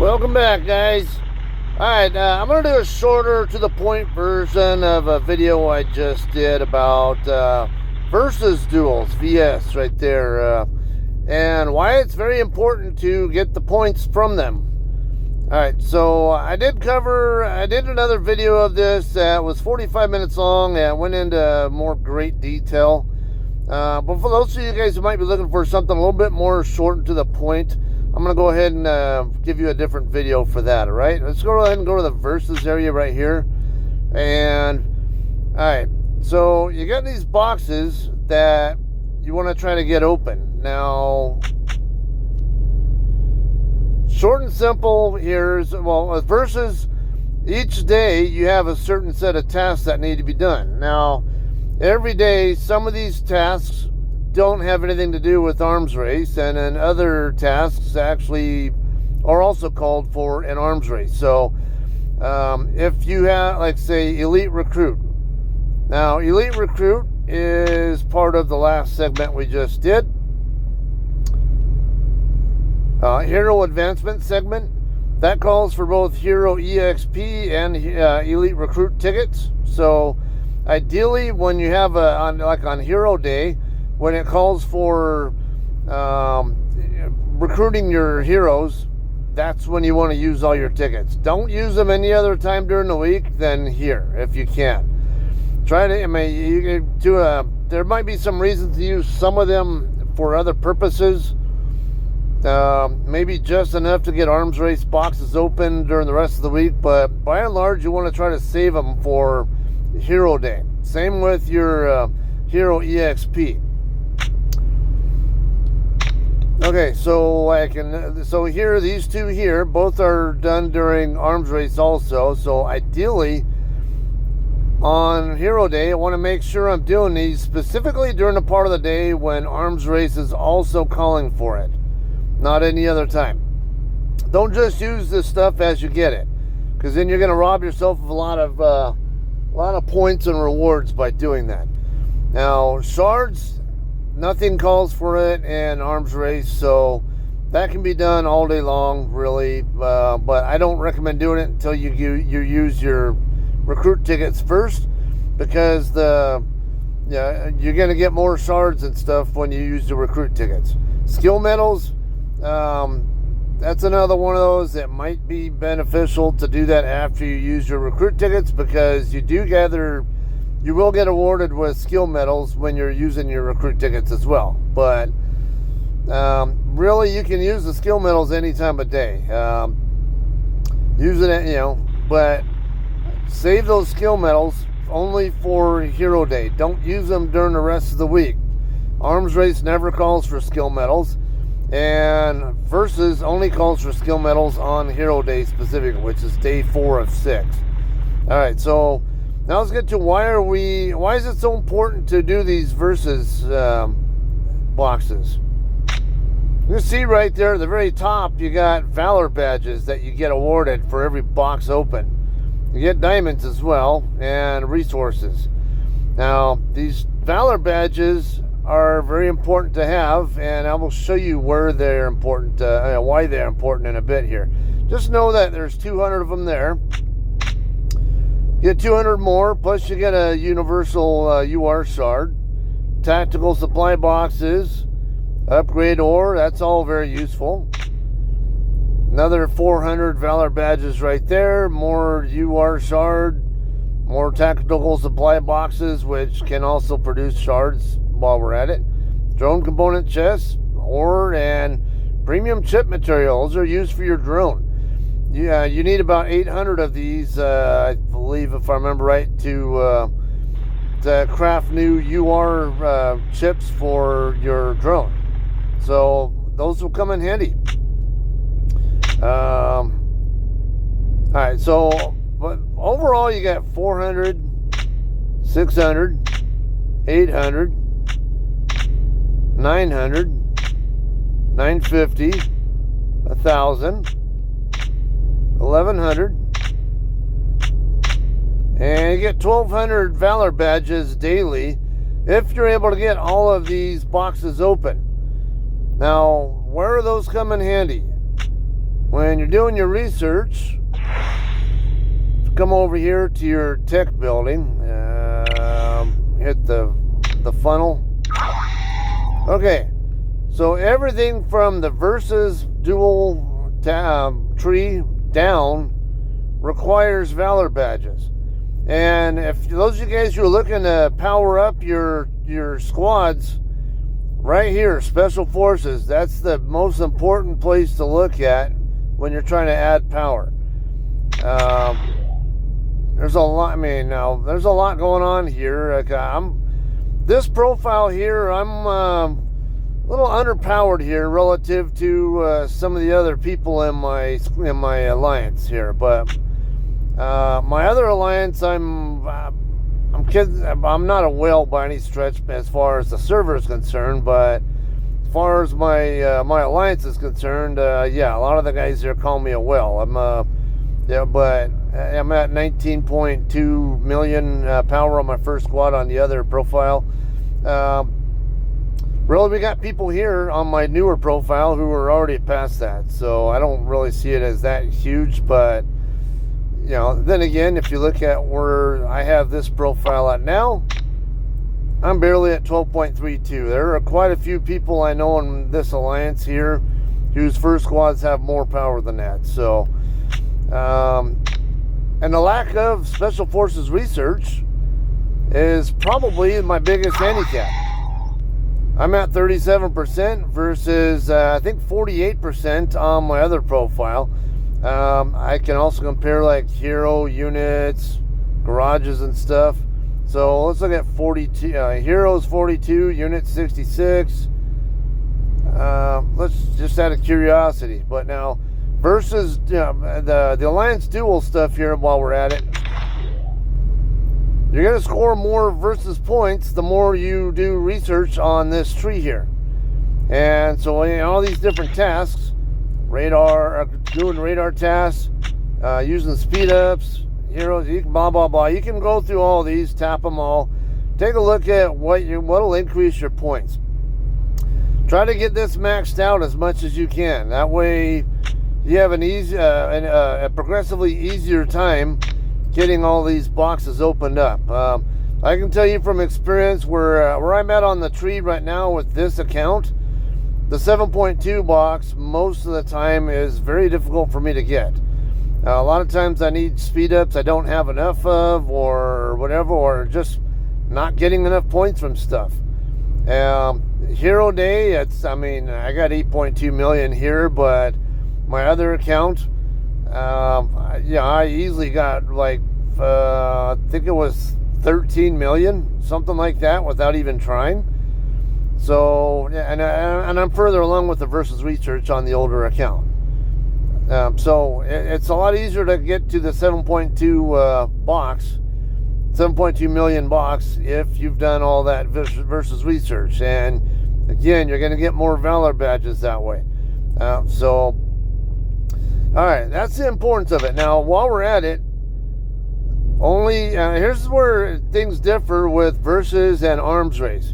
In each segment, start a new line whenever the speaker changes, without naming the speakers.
Welcome back, guys. Alright, I'm going to do a shorter to the point version of a video I just did about versus duels, VS right there, and why it's very important to get the points from them. Alright, so I did another video of this that was 45 minutes long and went into more great detail. But for those of you guys who might be looking for something a little bit more short and to the point, I'm going to go ahead and give you a different video for that, all right? Let's go ahead and go to the versus area right here. And, all right, so you got these boxes that you want to try to get open. Now, short and simple here is, well, versus each day you have a certain set of tasks that need to be done. Now, every day, some of these tasks don't have anything to do with arms race, and then other tasks actually are also called for an arms race. So if you have, like, say, Elite Recruit. Now, Elite Recruit is part of the last segment we just did. Hero Advancement segment, that calls for both Hero EXP and Elite Recruit tickets. So ideally, when you have on Hero Day, when it calls for recruiting your heroes, that's when you want to use all your tickets. Don't use them any other time during the week than here, if you can. Try to, I mean, you can do there might be some reasons to use some of them for other purposes. Maybe just enough to get arms race boxes open during the rest of the week, but by and large, you want to try to save them for Hero Day. Same with your Hero EXP. Okay, so here, these two here, both are done during arms race also. So ideally, on Hero Day, I want to make sure I'm doing these specifically during the part of the day when arms race is also calling for it, not any other time. Don't just use this stuff as you get it, because then you're going to rob yourself of a lot of points and rewards by doing that. Now, shards, nothing calls for it in arms race, so that can be done all day long, really. But I don't recommend doing it until you use your recruit tickets first, because you're going to get more shards and stuff when you use the recruit tickets. Skill medals, that's another one of those that might be beneficial to do that after you use your recruit tickets, because you will get awarded with skill medals when you're using your recruit tickets as well. But really, you can use the skill medals any time of day. Using it, but save those skill medals only for Hero Day. Don't use them during the rest of the week. Arms race never calls for skill medals, and versus only calls for skill medals on Hero Day specifically, which is day 4 of 6. All right, so now let's get to why is it so important to do these versus boxes. You can see right there at the very top, you got Valor badges that you get awarded for every box open. You get diamonds as well, and resources. Now, these Valor badges are very important to have, and I will show you where they're important, why they're important in a bit here. Just know that there's 200 of them there. Get 200 more, plus you get a universal UR shard, tactical supply boxes, upgrade ore, that's all very useful. Another 400 Valor badges right there, more UR shard, more tactical supply boxes, which can also produce shards while we're at it. Drone component chests, ore, and premium chip material. Those are used for your drone. Yeah, you need about 800 of these, I believe, if I remember right, to craft new UR chips for your drone. So those will come in handy. All right, so but overall you got 400, 600, 800, 900, 950, 1,000, 1,100, and you get 1,200 Valor badges daily if you're able to get all of these boxes open. Now, where do those come in handy? when you're doing your research, come over here to your tech building, hit the funnel. Okay, so everything from the versus duel tree down requires Valor badges. And if those of you guys who are looking to power up your squads, right here, Special Forces, that's the most important place to look at when you're trying to add power. There's a lot. I mean, now there's a lot going on here. This profile here, I'm a little underpowered here relative to some of the other people in my alliance here. But my other alliance, I'm kidding. I'm not a whale by any stretch as far as the server is concerned, but as far as my my alliance is concerned, yeah, a lot of the guys here call me a whale. But I'm at 19.2 million power on my first squad on the other profile. Really, we got people here on my newer profile who are already past that, so I don't really see it as that huge. But you know, then again, if you look at where I have this profile at now, I'm barely at 12.32. There are quite a few people I know in this alliance here whose first squads have more power than that. So and the lack of Special Forces research is probably my biggest handicap. I'm at 37% versus I think 48% on my other profile. I can also compare like hero units, garages and stuff. So let's look at 42. Heroes 42, units 66. Let's just out of curiosity. But now, versus the alliance duel stuff here, while we're at it, you're going to score more versus points the more you do research on this tree here. And so in all these different tasks, doing radar tasks, using speed ups, heroes, you can blah blah blah. You can go through all these, tap them all, take a look at what'll increase your points. Try to get this maxed out as much as you can. That way you have a progressively easier time getting all these boxes opened up. I can tell you from experience where I'm at on the tree right now with this account, the 7.2 box most of the time is very difficult for me to get. A lot of times I need speed ups I don't have enough of, or whatever, or just not getting enough points from stuff. Hero Day, I got 8.2 million here, but my other account, I easily got like, I think it was 13 million, something like that, without even trying. So, and I'm further along with the versus research on the older account. So it's a lot easier to get to the 7.2 million box if you've done all that versus research. And again, you're going to get more Valor badges that way. All right, that's the importance of it. Now, while we're at it, here's where things differ with versus and arms race.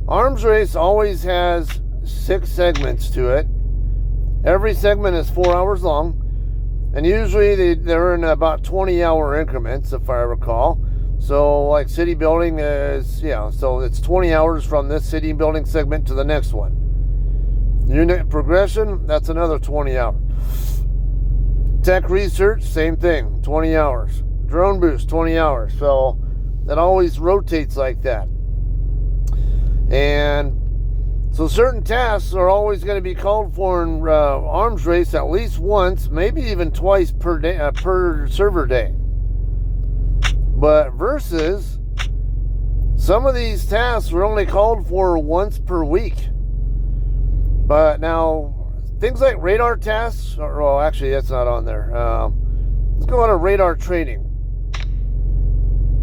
Arms race always has 6 segments to it. Every segment is 4 hours long, and usually they're in about 20-hour increments, if I recall. So, like city building is, so it's 20 hours from this city building segment to the next one. Unit progression, that's another 20 hours. Tech research, same thing, 20 hours. Drone boost, 20 hours. So that always rotates like that. And so certain tasks are always going to be called for in arms race at least once, maybe even twice per day, per server day. But versus, some of these tasks were only called for once per week. But now, things like radar tasks, actually that's not on there. Let's go on to radar training.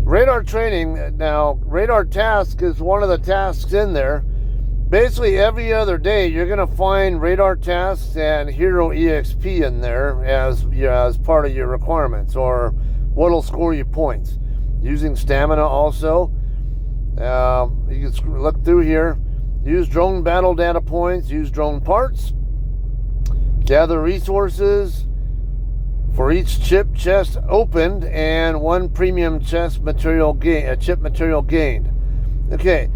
Radar training, now, radar task is one of the tasks in there. Basically, every other day, you're going to find radar tasks and hero EXP in there as part of your requirements, or what'll score you points. Using stamina also. You can look through here. Use drone battle data points. Use drone parts. Gather resources for each chip chest opened and 1 premium chest material chip material gained. Okay,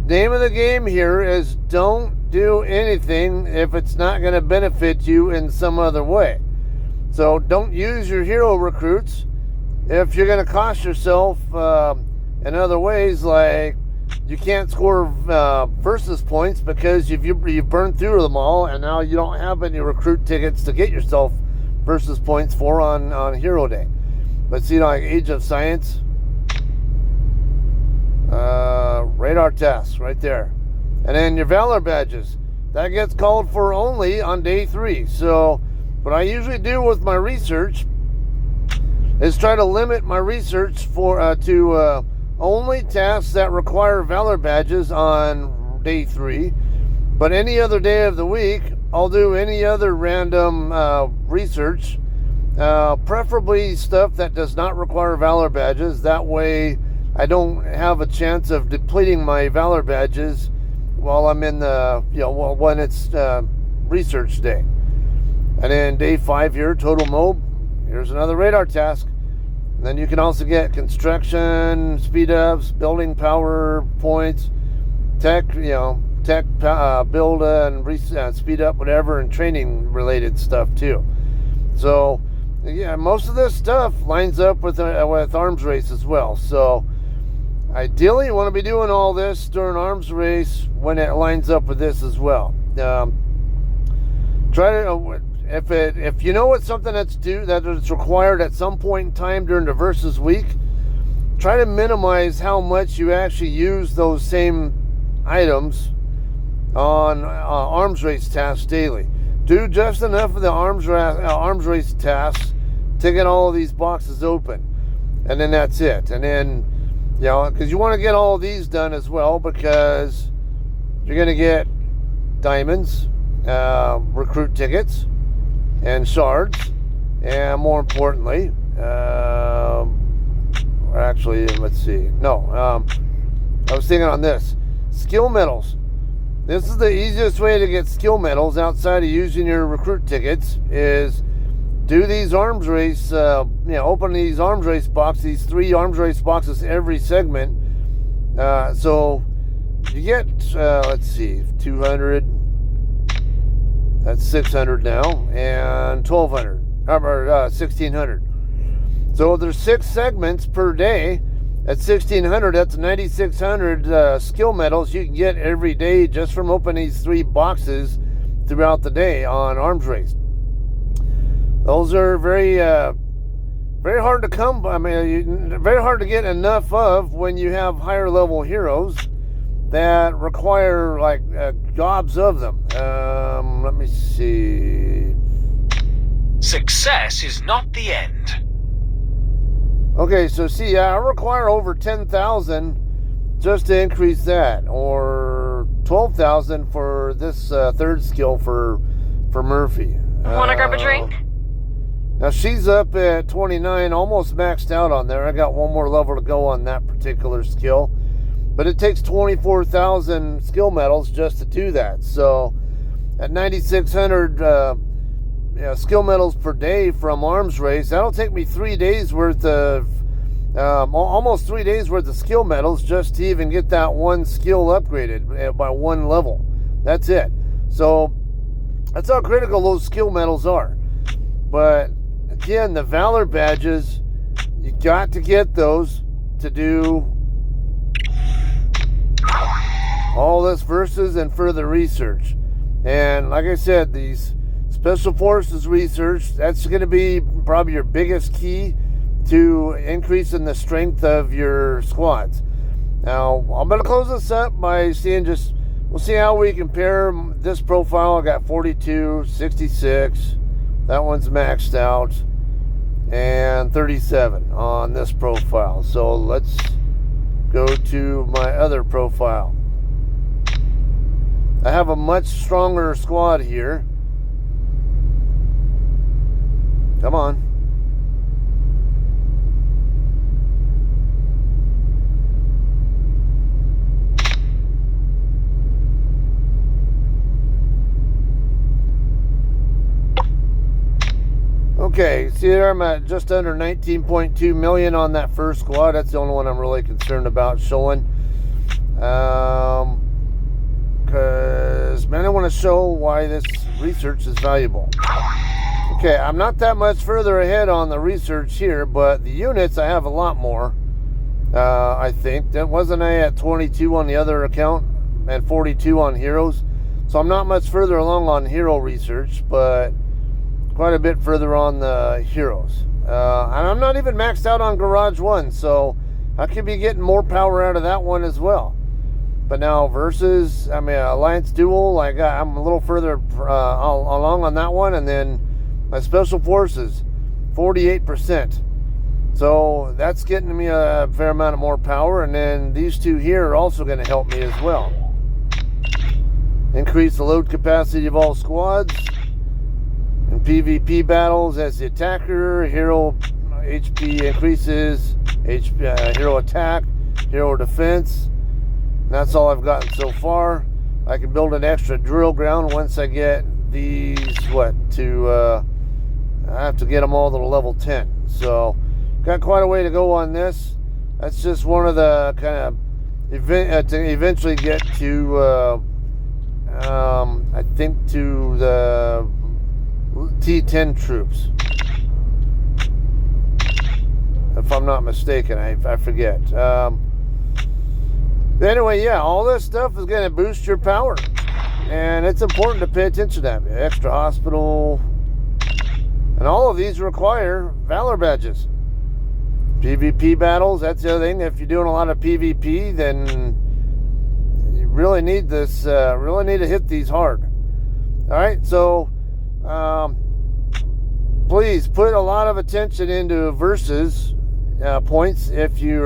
name of the game here is don't do anything if it's not going to benefit you in some other way. So don't use your hero recruits if you're going to cost yourself in other ways, like you can't score versus points because you've burned through them all, and now you don't have any recruit tickets to get yourself versus points for on Hero Day. But see, like Age of Science, radar tests right there, and then your Valor badges that gets called for only on day 3. So what I usually do with my research is try to limit my research to only tasks that require Valor badges on day 3. But any other day of the week, I'll do any other random research, preferably stuff that does not require Valor badges. That way I don't have a chance of depleting my Valor badges while I'm in the, when it's research day. And then day 5 here, total mob, here's another radar task. And then you can also get construction, speed ups, building power points, tech, build and speed up whatever, and training related stuff too. So yeah, most of this stuff lines up with arms race as well. So ideally you want to be doing all this during arms race when it lines up with this as well. Try to, if you know it's something that is required at some point in time during the versus week, try to minimize how much you actually use those same items on arms race tasks daily. Do just enough of the arms race tasks to get all of these boxes open, and then that's it. And then, because you want to get all of these done as well, because you're going to get diamonds, recruit tickets, and shards, and more importantly, actually, let's see. No, I was thinking on this. Skill medals. This is the easiest way to get skill medals outside of using your recruit tickets, is do these arms race, open these arms race boxes, these 3 arms race boxes every segment. So you get, let's see, 200, that's 600 now, and 1200, or 1600. So there's 6 segments per day. At 1600, that's 9600 skill medals you can get every day just from opening these 3 boxes throughout the day on arms race. Those are very hard to come by. I mean, very hard to get enough of when you have higher level heroes that require like gobs of them. Let me see.
Success is not the end.
Okay, so see, I require over 10,000 just to increase that, or 12,000 for this 3rd skill for Murphy.
Wanna grab a drink?
Now she's up at 29, almost maxed out on there. I got one more level to go on that particular skill, but it takes 24,000 skill medals just to do that. So at 9,600 skill medals per day from arms race, that'll take me 3 days worth of almost 3 days worth of skill medals just to even get that one skill upgraded by 1 level. That's it. So that's how critical those skill medals are. But again, the Valor badges, you got to get those to do all this versus and further research. And like I said, these Special Forces research, that's going to be probably your biggest key to increasing the strength of your squads. Now, I'm going to close this up by seeing we'll see how we compare this profile. I got 42, 66, that one's maxed out, and 37 on this profile. So let's go to my other profile. I have a much stronger squad here. Come on. Okay, see there, I'm at just under 19.2 million on that first squad. That's the only one I'm really concerned about showing. Because, man, I want to show why this research is valuable. Okay, I'm not that much further ahead on the research here, but the units, I have a lot more. I think. Wasn't I at 22 on the other account and 42 on heroes? So I'm not much further along on hero research, but quite a bit further on the heroes. And I'm not even maxed out on Garage 1, so I could be getting more power out of that one as well. But now versus, Alliance Duel, I'm a little further along on that one, and then my Special Forces, 48%. So that's getting me a fair amount of more power, and then these two here are also going to help me as well. Increase the load capacity of all squads. In PvP battles as the attacker, hero HP increases, hero attack, hero defense. And that's all I've gotten so far. I can build an extra drill ground once I get these, I have to get them all to level 10. So, got quite a way to go on this. That's just one of the kind of to eventually get to, I think, to the T10 troops. If I'm not mistaken, I forget. Anyway, yeah, all this stuff is going to boost your power. And it's important to pay attention to that. Extra hospital. And all of these require Valor badges. PvP battles, that's the other thing. If you're doing a lot of PvP, then you really need this, really need to hit these hard. Alright, so please put a lot of attention into versus points if you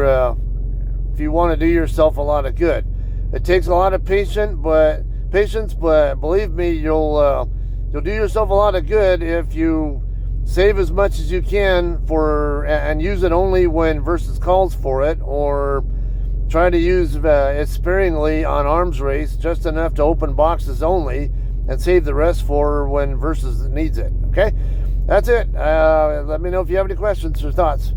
want to do yourself a lot of good. It takes a lot of patience, but believe me, you'll do yourself a lot of good if you save as much as you can and use it only when versus calls for it, or try to use it sparingly on arms race, just enough to open boxes only, and save the rest for when versus needs it. Okay, that's it. Let me know if you have any questions or thoughts.